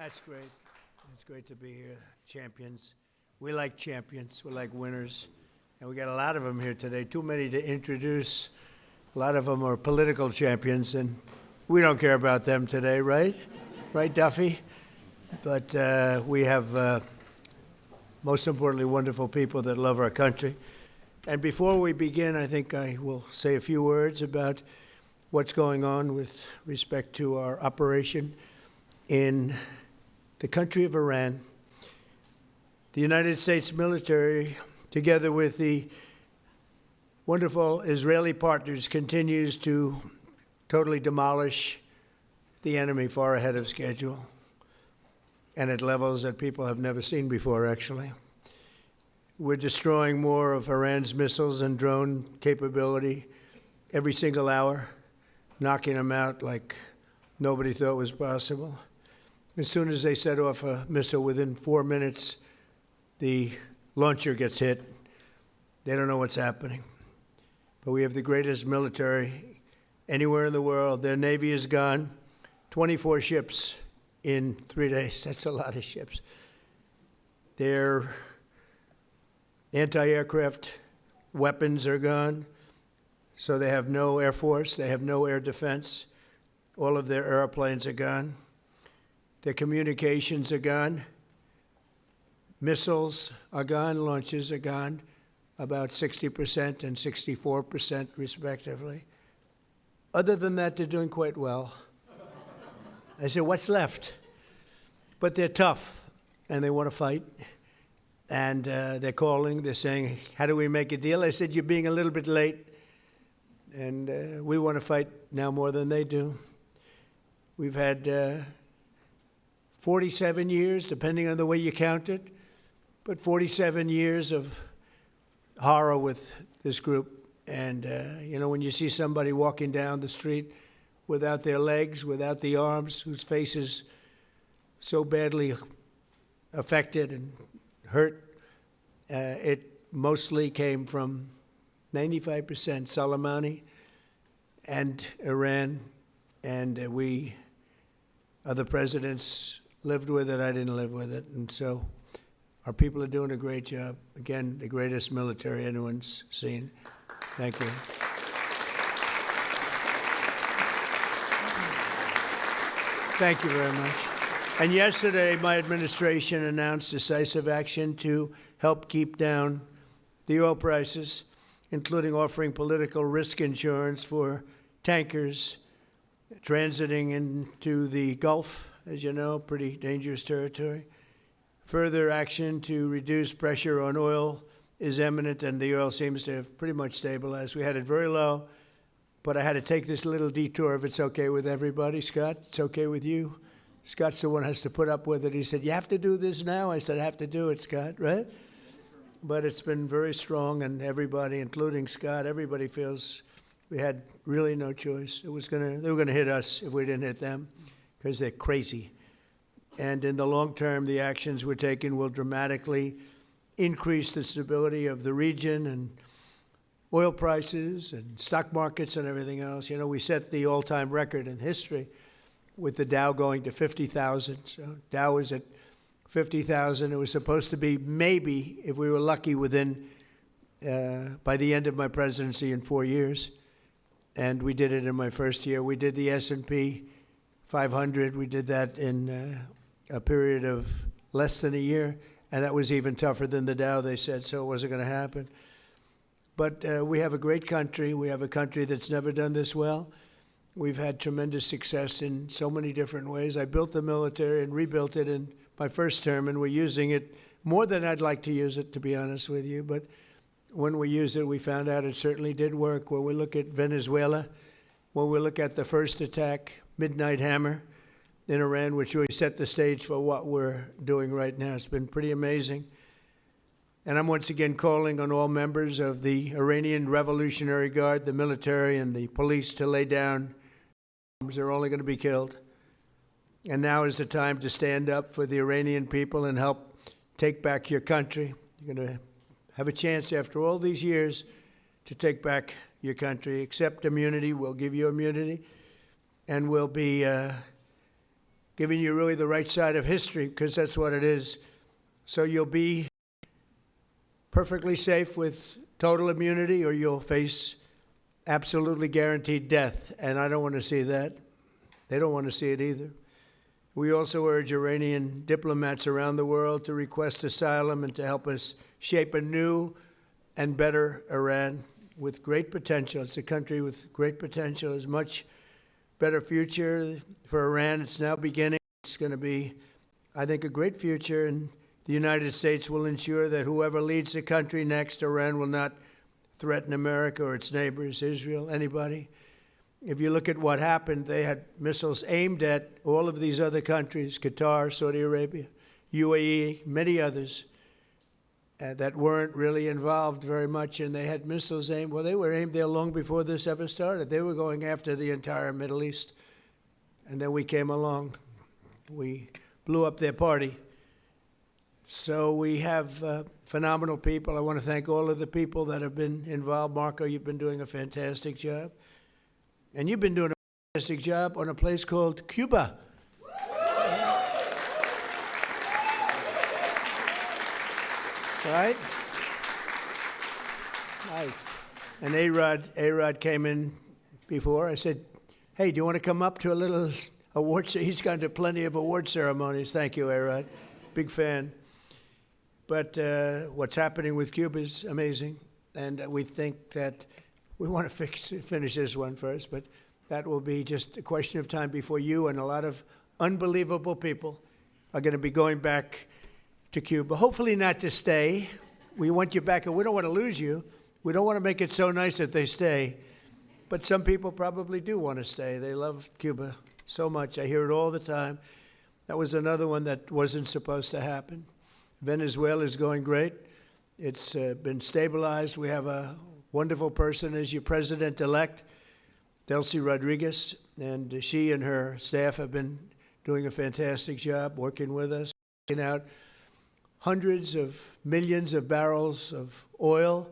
That's great. It's great to be here. Champions. We like champions. We like winners. And we got a lot of them here today. Too many to introduce. A lot of them are political champions, and we don't care about them today, right? Right, Duffy? But we have, most importantly, wonderful people that love our country. And before we begin, I think I will say a few words about what's going on with respect to our operation in the country of Iran. The United States military, together with the wonderful Israeli partners, continues to totally demolish the enemy far ahead of schedule and at levels that people have never seen before, actually. We're destroying more of Iran's missiles and drone capability every single hour, knocking them out like nobody thought was possible. As soon as they set off a missile, within 4 minutes, the launcher gets hit. They don't know what's happening. But we have the greatest military anywhere in the world. Their Navy is gone. 24 ships in 3 days. That's a lot of ships. Their anti-aircraft weapons are gone. So they have no air force. They have no air defense. All of their airplanes are gone. Their communications are gone. Missiles are gone. Launches are gone. About 60% and 64% respectively. Other than that, they're doing quite well. I said, what's left? But they're tough, and they want to fight. And they're calling, they're saying, how do we make a deal? I said, you're being a little bit late. And we want to fight now more than they do. We've had 47 years, depending on the way you count it, but 47 years of horror with this group. And, when you see somebody walking down the street without their legs, without the arms, whose face is so badly affected and hurt, it mostly came from 95% Soleimani and Iran, and we, other presidents, lived with it. I didn't live with it. And so our people are doing a great job. Again, the greatest military anyone's seen. Thank you. Thank you very much. And yesterday, my administration announced decisive action to help keep down the oil prices, including offering political risk insurance for tankers transiting into the Gulf, as you know, pretty dangerous territory. Further action to reduce pressure on oil is imminent, and the oil seems to have pretty much stabilized. We had it very low, but I had to take this little detour, if it's okay with everybody. Scott, it's okay with you? Scott's the one who has to put up with it. He said, you have to do this now? I said, I have to do it, Scott, right? But it's been very strong, and everybody, including Scott, everybody feels we had really no choice. They were going to hit us if we didn't hit them, because they're crazy. And in the long term, the actions we're taking will dramatically increase the stability of the region and oil prices and stock markets and everything else. You know, we set the all-time record in history with the Dow going to 50,000. So Dow was at 50,000. It was supposed to be maybe, if we were lucky, within, by the end of my presidency in 4 years. And we did it in my first year. We did the S&P 500. We did that in a period of less than a year. And that was even tougher than the Dow, they said, so it wasn't going to happen. But we have a great country. We have a country that's never done this well. We've had tremendous success in so many different ways. I built the military and rebuilt it in my first term, and we're using it more than I'd like to use it, to be honest with you. But when we used it, we found out it certainly did work. When we look at Venezuela, when we look at the first attack, Midnight Hammer, in Iran, which really set the stage for what we're doing right now. It's been pretty amazing. And I'm once again calling on all members of the Iranian Revolutionary Guard, the military and the police, to lay down arms. They're only going to be killed. And now is the time to stand up for the Iranian people and help take back your country. You're going to have a chance after all these years to take back your country. Accept immunity. We'll give you immunity. And we'll be giving you really the right side of history, because that's what it is. So you'll be perfectly safe with total immunity, or you'll face absolutely guaranteed death. And I don't want to see that. They don't want to see it either. We also urge Iranian diplomats around the world to request asylum and to help us shape a new and better Iran with great potential. It's a country with great potential. There's much better future for Iran. It's now beginning. It's going to be, I think, a great future. And the United States will ensure that whoever leads the country next, Iran will not threaten America or its neighbors, Israel, anybody. If you look at what happened, they had missiles aimed at all of these other countries, Qatar, Saudi Arabia, UAE, many others, that weren't really involved very much, and they had missiles aimed. Well, they were aimed there long before this ever started. They were going after the entire Middle East, and then we came along. We blew up their party. So we have phenomenal people. I want to thank all of the people that have been involved. Marco, you've been doing a fantastic job. And you've been doing a fantastic job on a place called Cuba. Right? Right. And A-Rod came in before. I said, hey, do you want to come up to a little award ceremony? He's gone to plenty of award ceremonies. Thank you, A-Rod. Big fan. But what's happening with Cuba is amazing. And we think that we want to finish this one first, but that will be just a question of time before you and a lot of unbelievable people are going to be going back to Cuba. Hopefully not to stay. We want you back, and we don't want to lose you. We don't want to make it so nice that they stay. But some people probably do want to stay. They love Cuba so much. I hear it all the time. That was another one that wasn't supposed to happen. Venezuela is going great. It's been stabilized. We have a wonderful person as your president-elect, Delcy Rodriguez, and she and her staff have been doing a fantastic job working with us, taking out hundreds of millions of barrels of oil,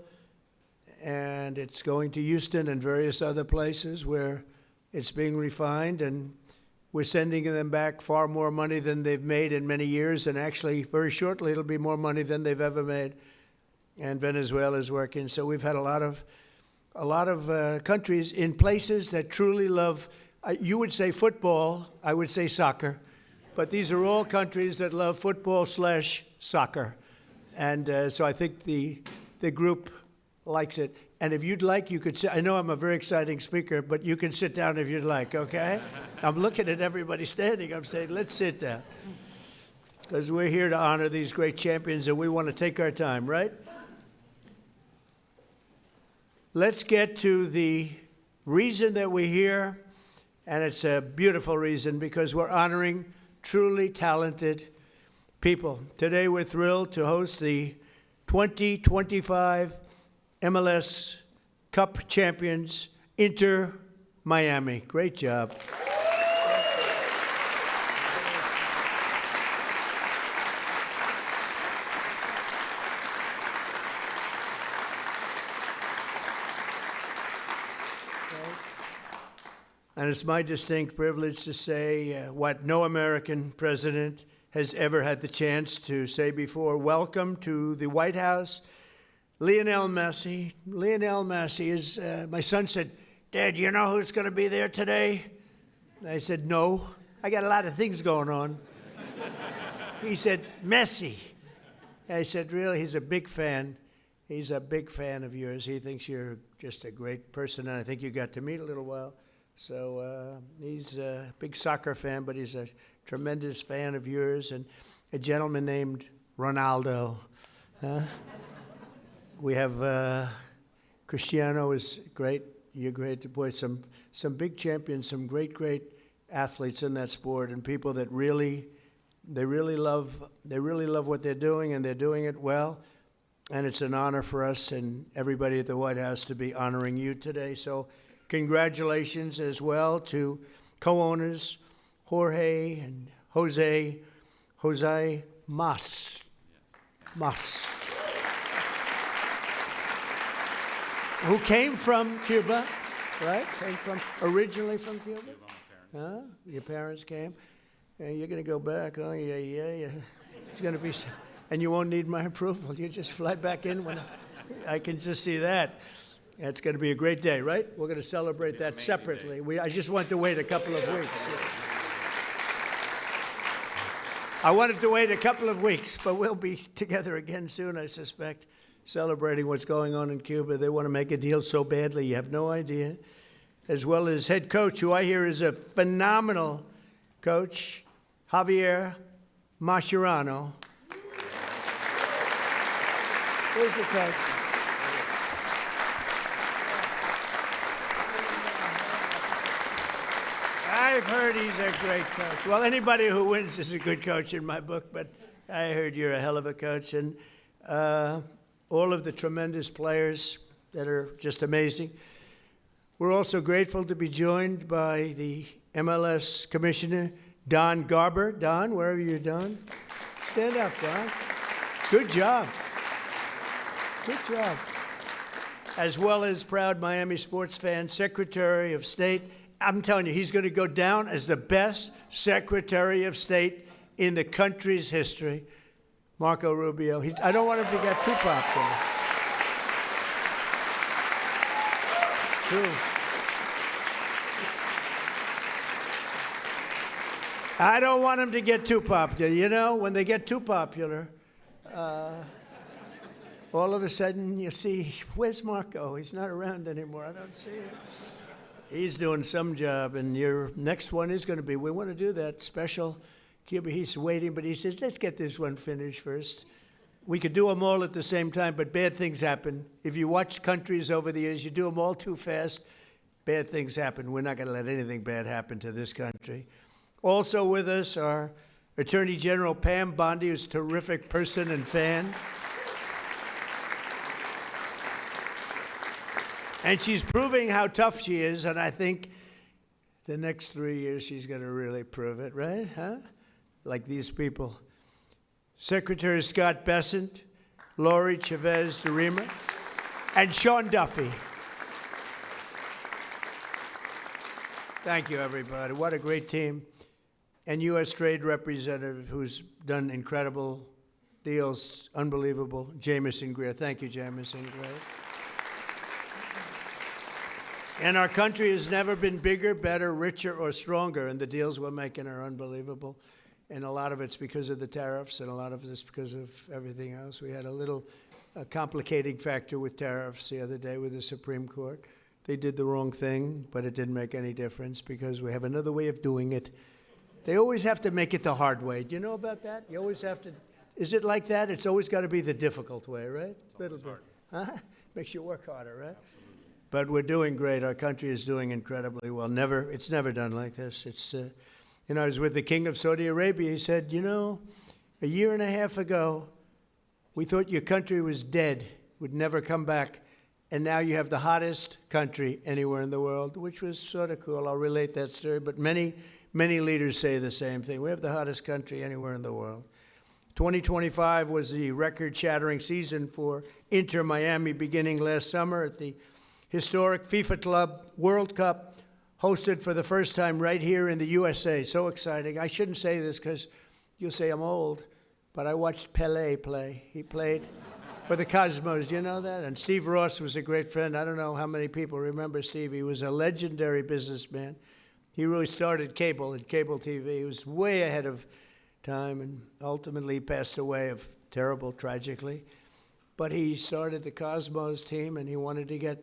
and it's going to Houston and various other places where it's being refined, and we're sending them back far more money than they've made in many years, and actually very shortly it'll be more money than they've ever made. And Venezuela is working. So we've had a lot of countries in places that truly love, you would say football, I would say soccer, but these are all countries that love football/soccer. And so I think the group likes it. And if you'd like, you could sit. I know I'm a very exciting speaker, but you can sit down if you'd like, okay? I'm looking at everybody standing. I'm saying, let's sit down. Because we're here to honor these great champions, and we want to take our time, right? Let's get to the reason that we're here, and it's a beautiful reason because we're honoring truly talented people. Today we're thrilled to host the 2025 MLS Cup champions, Inter Miami. Great job. And it's my distinct privilege to say what no American president has ever had the chance to say before. Welcome to the White House, Lionel Messi. Lionel Messi is, my son said, Dad, you know who's going to be there today? I said, no. I got a lot of things going on. He said, Messi. I said, really? He's a big fan. He's a big fan of yours. He thinks you're just a great person, and I think you got to meet a little while. So he's a big soccer fan, but he's a tremendous fan of yours, and a gentleman named Ronaldo. We have Cristiano is great. You're great. Boy, some big champions, some great athletes in that sport, and people that really love what they're doing, and they're doing it well. And it's an honor for us and everybody at the White House to be honoring you today. So congratulations as well to co-owners Jorge and Jose Mas, who came from Cuba, right? Originally from Cuba? Your parents came. You're going to go back. Oh, yeah. It's going to be, and you won't need my approval. You just fly back in when I can just see that. It's going to be a great day, right? We're going to celebrate that separately. I just want to wait a couple of weeks. I wanted to wait a couple of weeks, but we'll be together again soon, I suspect, celebrating what's going on in Cuba. They want to make a deal so badly, you have no idea. As well as head coach, who I hear is a phenomenal coach, Javier Mascherano. Where's the coach? I've heard he's a great coach. Well, anybody who wins is a good coach in my book, but I heard you're a hell of a coach. And all of the tremendous players that are just amazing. We're also grateful to be joined by the MLS Commissioner, Don Garber. Don, wherever you're, Don. Stand up, Don. Good job. Good job. As well as proud Miami sports fan, Secretary of State. I'm telling you, he's going to go down as the best Secretary of State in the country's history, Marco Rubio. I don't want him to get too popular. It's true. I don't want him to get too popular. You know, when they get too popular, all of a sudden you see, where's Marco? He's not around anymore. I don't see him. He's doing some job, and your next one is going to be, we want to do that special Cuba. He's waiting, but he says, let's get this one finished first. We could do them all at the same time, but bad things happen. If you watch countries over the years, you do them all too fast, bad things happen. We're not going to let anything bad happen to this country. Also with us are Attorney General Pam Bondi, who's a terrific person and fan. And she's proving how tough she is, and I think the next 3 years she's going to really prove it, right? Huh? Like these people. Secretary Scott Bessent, Lori Chavez de Rima, and Sean Duffy. Thank you, everybody. What a great team. And U.S. Trade Representative, who's done incredible deals, unbelievable, Jamison Greer. Thank you, Jamison Greer. And our country has never been bigger, better, richer, or stronger, and the deals we're making are unbelievable. And a lot of it's because of the tariffs, and a lot of it's because of everything else. We had a complicating factor with tariffs the other day with the Supreme Court. They did the wrong thing, but it didn't make any difference because we have another way of doing it. They always have to make it the hard way. Do you know about that? You always have to. Is it like that? It's always got to be the difficult way, right? It's always hard. Huh? Makes you work harder, right? But we're doing great. Our country is doing incredibly well. It's never done like this. I was with the King of Saudi Arabia. He said, a year and a half ago, we thought your country was dead, would never come back, and now you have the hottest country anywhere in the world, which was sort of cool. I'll relate that story, but many leaders say the same thing. We have the hottest country anywhere in the world. 2025 was the record-shattering season for Inter Miami beginning last summer at the historic FIFA Club World Cup, hosted for the first time right here in the USA. So exciting. I shouldn't say this because you'll say I'm old, but I watched Pelé play. He played for the Cosmos. Do you know that? And Steve Ross was a great friend. I don't know how many people remember Steve. He was a legendary businessman. He really started cable and cable TV. He was way ahead of time and ultimately passed away tragically. But he started the Cosmos team, and he wanted to get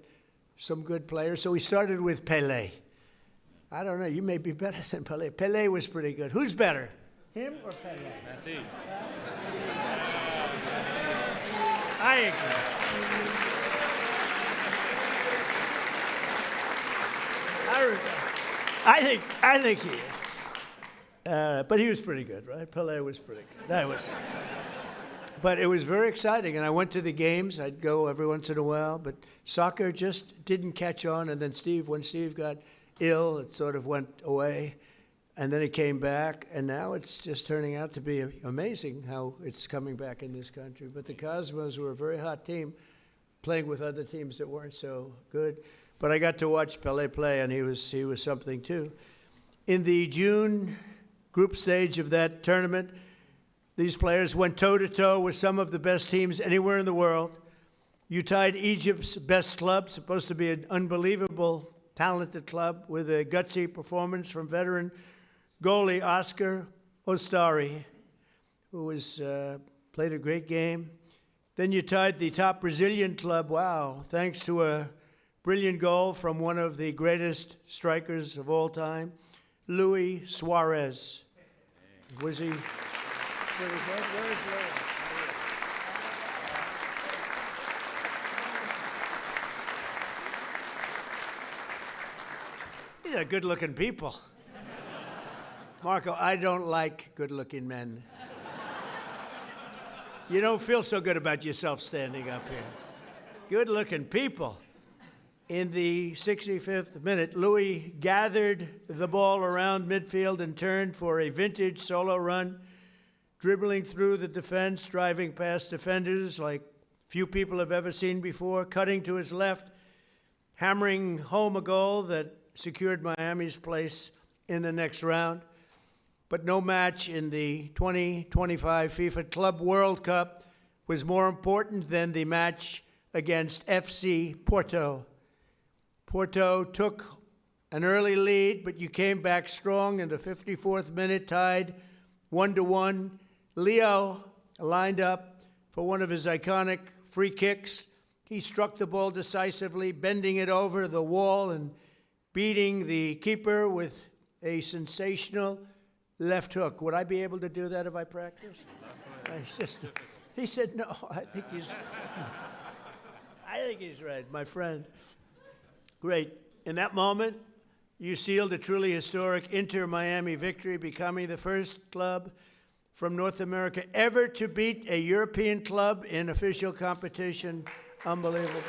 some good players. So he started with Pelé. I don't know, you may be better than Pelé. Pelé was pretty good. Who's better, him or Pelé? Messi. I agree. I think he is. But he was pretty good, right? Pelé was pretty good. But it was very exciting, and I went to the games. I'd go every once in a while, but soccer just didn't catch on. And then when Steve got ill, it sort of went away, and then it came back, and now it's just turning out to be amazing how it's coming back in this country. But the Cosmos were a very hot team, playing with other teams that weren't so good. But I got to watch Pelé play, and he was something too. In the June group stage of that tournament. These players went toe-to-toe with some of the best teams anywhere in the world. You tied Egypt's best club, supposed to be an unbelievable, talented club, with a gutsy performance from veteran goalie Oscar Ostari, who played a great game. Then you tied the top Brazilian club, wow, thanks to a brilliant goal from one of the greatest strikers of all time, Luis Suarez. Was he? Where is Luis? These are good-looking people. Marco, I don't like good-looking men. You don't feel so good about yourself standing up here. Good-looking people. In the 65th minute, Louis gathered the ball around midfield and turned for a vintage solo run, dribbling through the defense, driving past defenders like few people have ever seen before, cutting to his left, hammering home a goal that secured Miami's place in the next round. But no match in the 2025 FIFA Club World Cup was more important than the match against FC Porto. Porto took an early lead, but you came back strong in the 54th minute, tied 1-1. Leo lined up for one of his iconic free kicks. He struck the ball decisively, bending it over the wall and beating the keeper with a sensational left hook. Would I be able to do that if I practiced? He said, no, I think he's right, my friend. Great. In that moment, you sealed a truly historic Inter-Miami victory, becoming the first club from North America ever to beat a European club in official competition. Unbelievable.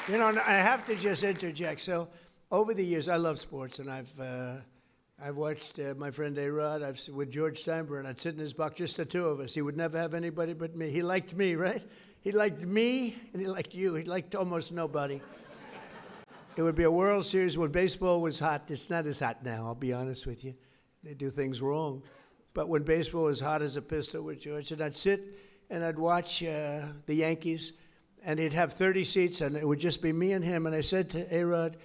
You know, I have to just interject. So, over the years, I love sports, and I've watched my friend A-Rod. With George Steinbrenner. I'd sit in his box, just the two of us. He would never have anybody but me. He liked me, right? He liked me, and he liked you. He liked almost nobody. It would be a World Series when baseball was hot. It's not as hot now, I'll be honest with you. They do things wrong. But when baseball was hot as a pistol with George, and I'd sit and I'd watch the Yankees, and he'd have 30 seats, and it would just be me and him. And I said to A-Rod,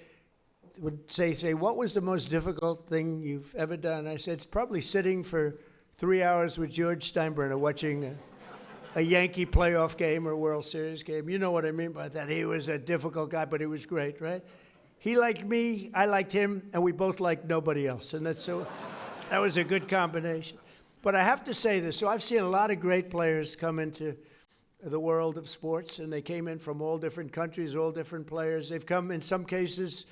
would say, what was the most difficult thing you've ever done? I said, it's probably sitting for 3 hours with George Steinbrenner watching a Yankee playoff game or World Series game. You know what I mean by that. He was a difficult guy, but he was great, right? He liked me, I liked him, and we both liked nobody else. And that was a good combination. But I have to say this. So I've seen a lot of great players come into the world of sports, and they came in from all different countries, all different players. They've come, in some cases,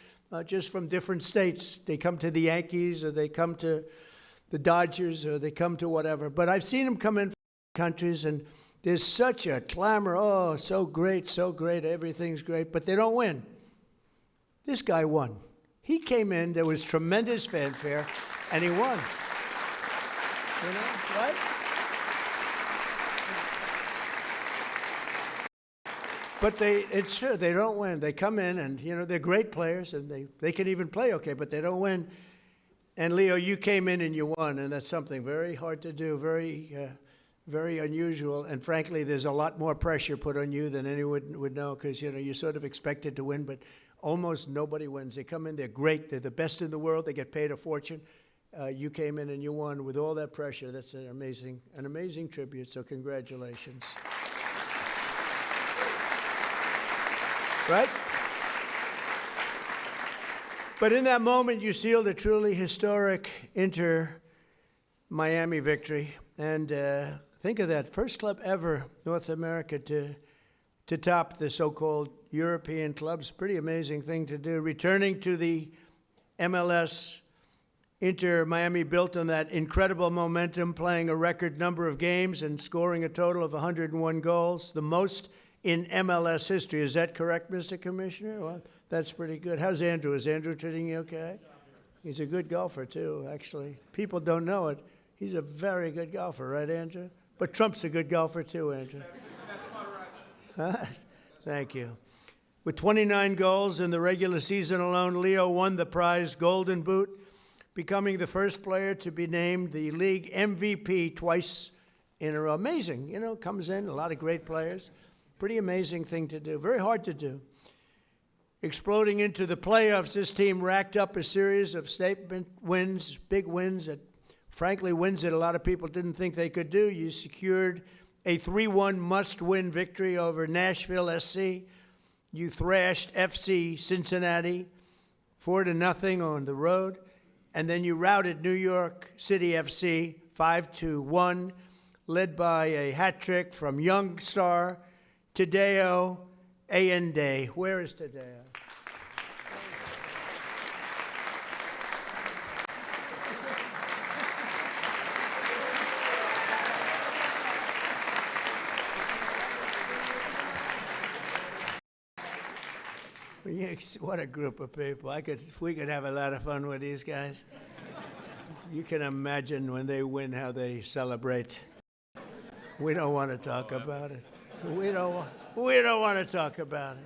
just from different states. They come to the Yankees, or they come to the Dodgers, or they come to whatever. But I've seen them come in from countries, and there's such a clamor. Oh, so great, everything's great. But they don't win. This guy won. He came in, there was tremendous fanfare, and he won. You know, right? But it's true, they don't win. They come in and, you know, they're great players and they can even play okay, but they don't win. And Leo, you came in and you won, and that's something very hard to do, very unusual. And frankly, there's a lot more pressure put on you than anyone would know, because, you know, you're sort of expected to win, but almost nobody wins. They come in, they're great, they're the best in the world, they get paid a fortune. You came in and you won with all that pressure. That's an amazing tribute, so congratulations. Right? But in that moment, you sealed a truly historic Inter-Miami victory. And think of that, first club ever, North America, to top the so-called European clubs. Pretty amazing thing to do. Returning to the MLS, Inter-Miami built on that incredible momentum, playing a record number of games and scoring a total of 101 goals, the most in MLS history. Is that correct, Mr. Commissioner? Well, that's pretty good. How's Andrew? Is Andrew treating you okay? He's a good golfer, too, actually. People don't know it. He's a very good golfer, right, Andrew? But Trump's a good golfer, too, Andrew. That's moderation. Thank you. With 29 goals in the regular season alone, Leo won the prize Golden Boot, becoming the first player to be named the league MVP twice in a row. Amazing, comes in, a lot of great players. Pretty amazing thing to do, very hard to do. Exploding into the playoffs, this team racked up a series of statement wins, big wins, frankly wins that a lot of people didn't think they could do. You secured a 3-1 must-win victory over Nashville SC. You thrashed FC Cincinnati 4-0 on the road. And then you routed New York City FC 5-1, led by a hat trick from young star Tadeo Allende. Where is Tadeo? What a group of people. We could have a lot of fun with these guys. You can imagine when they win how they celebrate. We don't want to talk about it. We don't want to talk about it.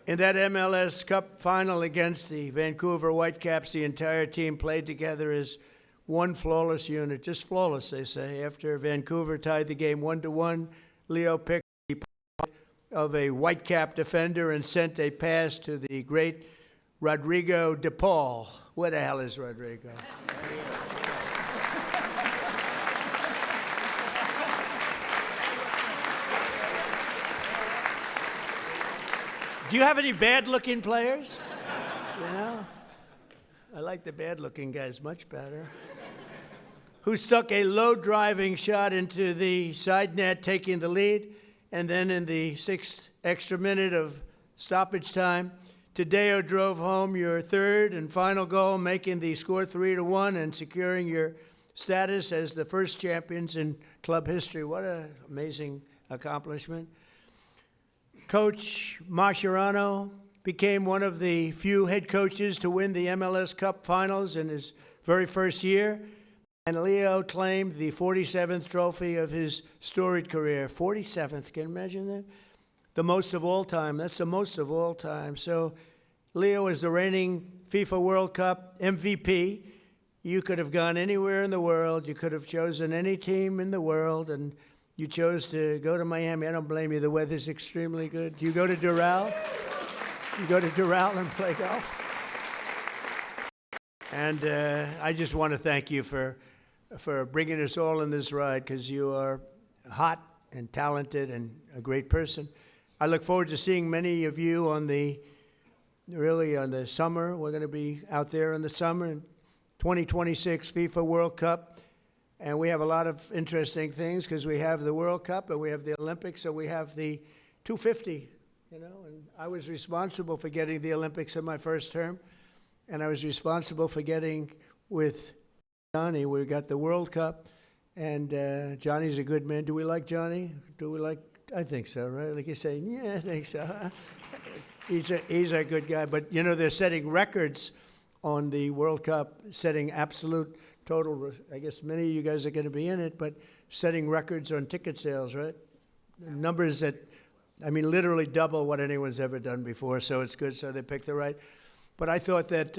In that MLS Cup final against the Vancouver Whitecaps, the entire team played together as one flawless unit. Just flawless, they say. After Vancouver tied the game 1-1, Leo picked of a Whitecap defender and sent a pass to the great Rodrigo de Paul. Where the hell is Rodrigo? Do you have any bad-looking players? I like the bad-looking guys much better. Who stuck a low-driving shot into the side net, taking the lead. And then in the 6th extra minute of stoppage time, Tadeo drove home your third and final goal, making the score 3-1 and securing your status as the first champions in club history. What an amazing accomplishment. Coach Mascherano became one of the few head coaches to win the MLS Cup finals in his very first year. And Leo claimed the 47th trophy of his storied career. 47th, can you imagine that? The most of all time. That's the most of all time. So Leo is the reigning FIFA World Cup MVP. You could have gone anywhere in the world. You could have chosen any team in the world, and you chose to go to Miami. I don't blame you. The weather's extremely good. Do you go to Doral? You go to Doral and play golf? And I just want to thank you for bringing us all in this ride, because you are hot and talented and a great person. I look forward to seeing many of you on the summer. We're going to be out there in the summer in 2026 FIFA World Cup. And we have a lot of interesting things, because we have the World Cup and we have the Olympics, so we have the 250, and I was responsible for getting the Olympics in my first term, and I was responsible for getting with Johnny. We got the World Cup, and Johnny's a good man. Do we like Johnny? I think so, right? Like you say, yeah, I think so. He's a good guy, but they're setting records on the World Cup, setting absolute total. I guess many of you guys are going to be in it, but setting records on ticket sales, right? Numbers that, literally double what anyone's ever done before. So it's good. So they picked the right. But I thought that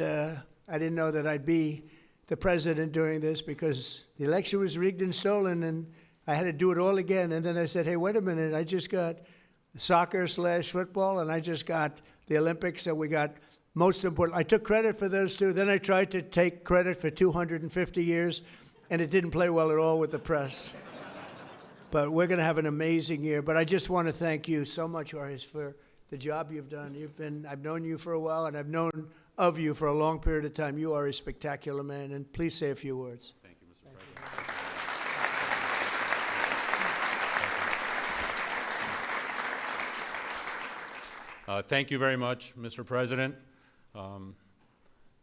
I didn't know that I'd be the president during this, because the election was rigged and stolen, and I had to do it all again. And then I said, hey, wait a minute, I just got soccer/football, and I just got the Olympics, so we got most important. I took credit for those two. Then I tried to take credit for 250 years, and it didn't play well at all with the press. But we're going to have an amazing year. But I just want to thank you so much, Horace, for the job you've done. I've known you for a while, and I've known of you for a long period of time. You are a spectacular man, and please say a few words. Thank you, Mr. President. Thank you very much, Mr. President.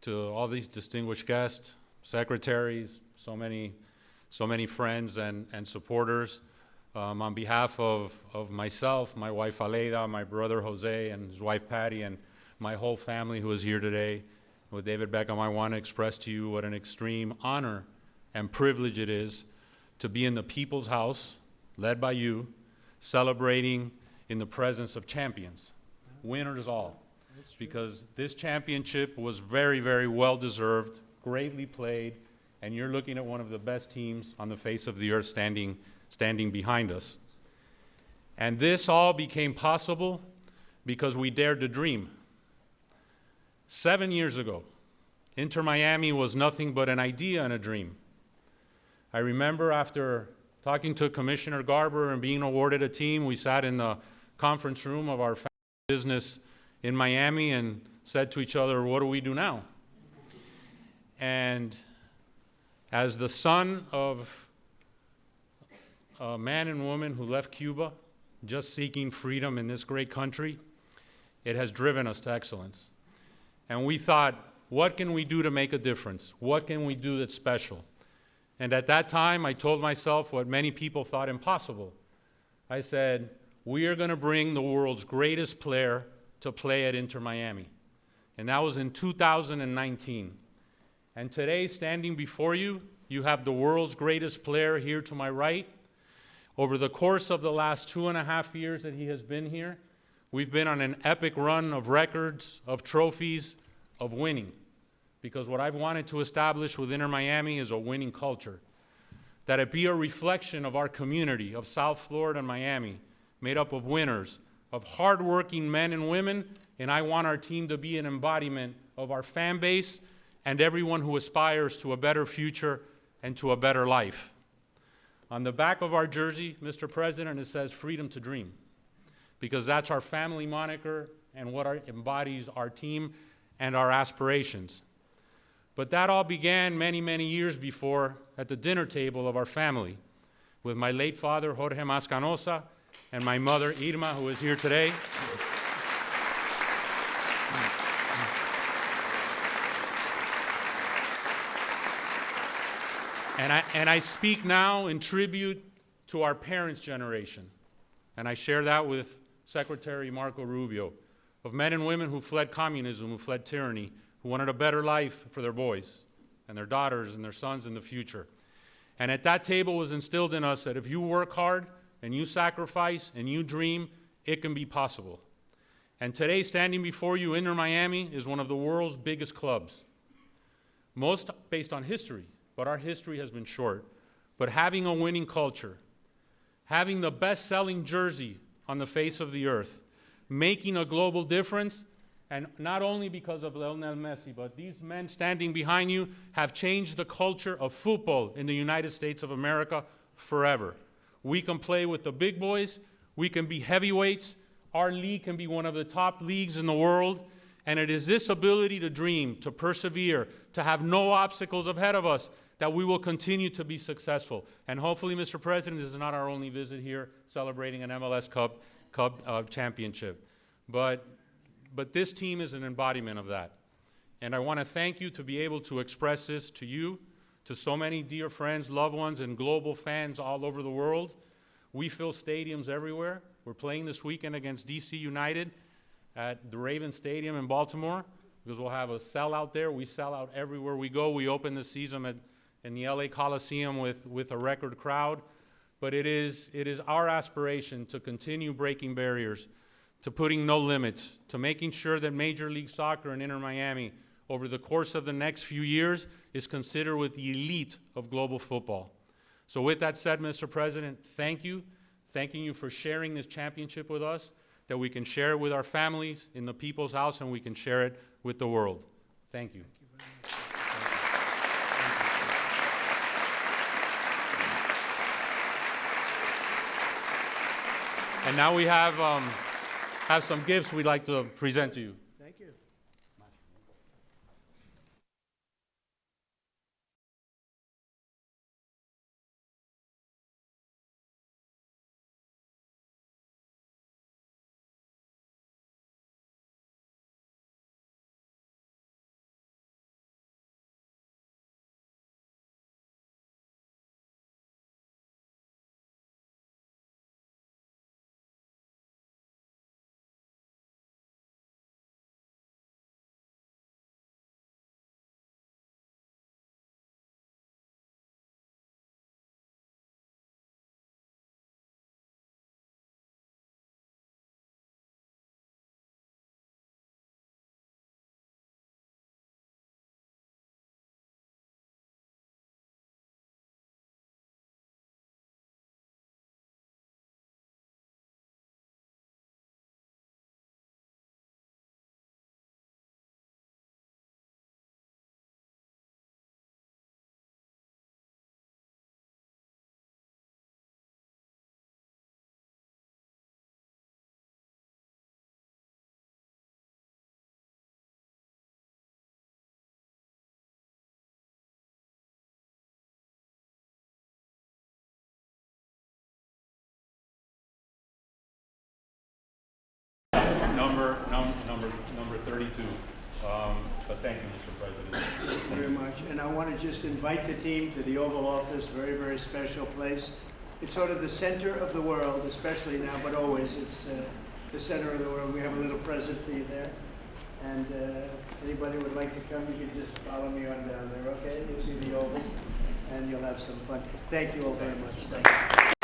To all these distinguished guests, secretaries, so many friends and supporters. On behalf of myself, my wife Aleida, my brother Jose, and his wife Patty, and my whole family who is here today, with David Beckham, I want to express to you what an extreme honor and privilege it is to be in the People's House, led by you, celebrating in the presence of champions, winners all. Because this championship was very, very well deserved, greatly played, and you're looking at one of the best teams on the face of the earth standing behind us. And this all became possible because we dared to dream. 7 years ago, Inter Miami was nothing but an idea and a dream. I remember after talking to Commissioner Garber and being awarded a team, we sat in the conference room of our family business in Miami and said to each other, what do we do now? And as the son of a man and woman who left Cuba, just seeking freedom in this great country, it has driven us to excellence. And we thought, what can we do to make a difference? What can we do that's special? And at that time, I told myself what many people thought impossible. I said, we are going to bring the world's greatest player to play at Inter Miami. And that was in 2019. And today, standing before you, you have the world's greatest player here to my right. Over the course of the last 2.5 years that he has been here, we've been on an epic run of records, of trophies, of winning. Because what I've wanted to establish with Inter Miami is a winning culture. That it be a reflection of our community of South Florida and Miami, made up of winners, of hardworking men and women, and I want our team to be an embodiment of our fan base and everyone who aspires to a better future and to a better life. On the back of our jersey, Mr. President, it says freedom to dream, because that's our family moniker and what embodies our team and our aspirations. But that all began many, many years before at the dinner table of our family with my late father, Jorge Mascanosa, and my mother, Irma, who is here today. And I speak now in tribute to our parents' generation. And I share that with Secretary Marco Rubio, of men and women who fled communism, who fled tyranny, who wanted a better life for their boys and their daughters and their sons in the future. And at that table was instilled in us that if you work hard and you sacrifice and you dream, it can be possible. And today, standing before you, Inter Miami is one of the world's biggest clubs. Most based on history, but our history has been short. But having a winning culture, having the best-selling jersey on the face of the earth, making a global difference, and not only because of Lionel Messi, but these men standing behind you have changed the culture of football in the United States of America forever. We can play with the big boys, we can be heavyweights, our league can be one of the top leagues in the world, and it is this ability to dream, to persevere, to have no obstacles ahead of us that we will continue to be successful. And hopefully, Mr. President, this is not our only visit here celebrating an MLS Cup championship. But this team is an embodiment of that. And I want to thank you to be able to express this to you, to so many dear friends, loved ones, and global fans all over the world. We fill stadiums everywhere. We're playing this weekend against DC United at the Raven Stadium in Baltimore, because we'll have a sellout there. We sell out everywhere we go. We open the season in the LA Coliseum with a record crowd. But it is our aspiration to continue breaking barriers, to putting no limits, to making sure that Major League Soccer and Inter Miami over the course of the next few years is considered with the elite of global football. So with that said, Mr. President, thank you. Thanking you for sharing this championship with us, that we can share it with our families in the people's house and we can share it with the world. Thank you. And now we have some gifts we'd like to present to you. Thank you. number 32. But thank you, Mr. President. Thank you very much. And I want to just invite the team to the Oval Office, very, very special place. It's sort of the center of the world, especially now, but always. It's the center of the world. We have a little present for you there. And anybody would like to come, you can just follow me on down there, okay? You'll see the Oval, and you'll have some fun. Thank you all very much. Thank you.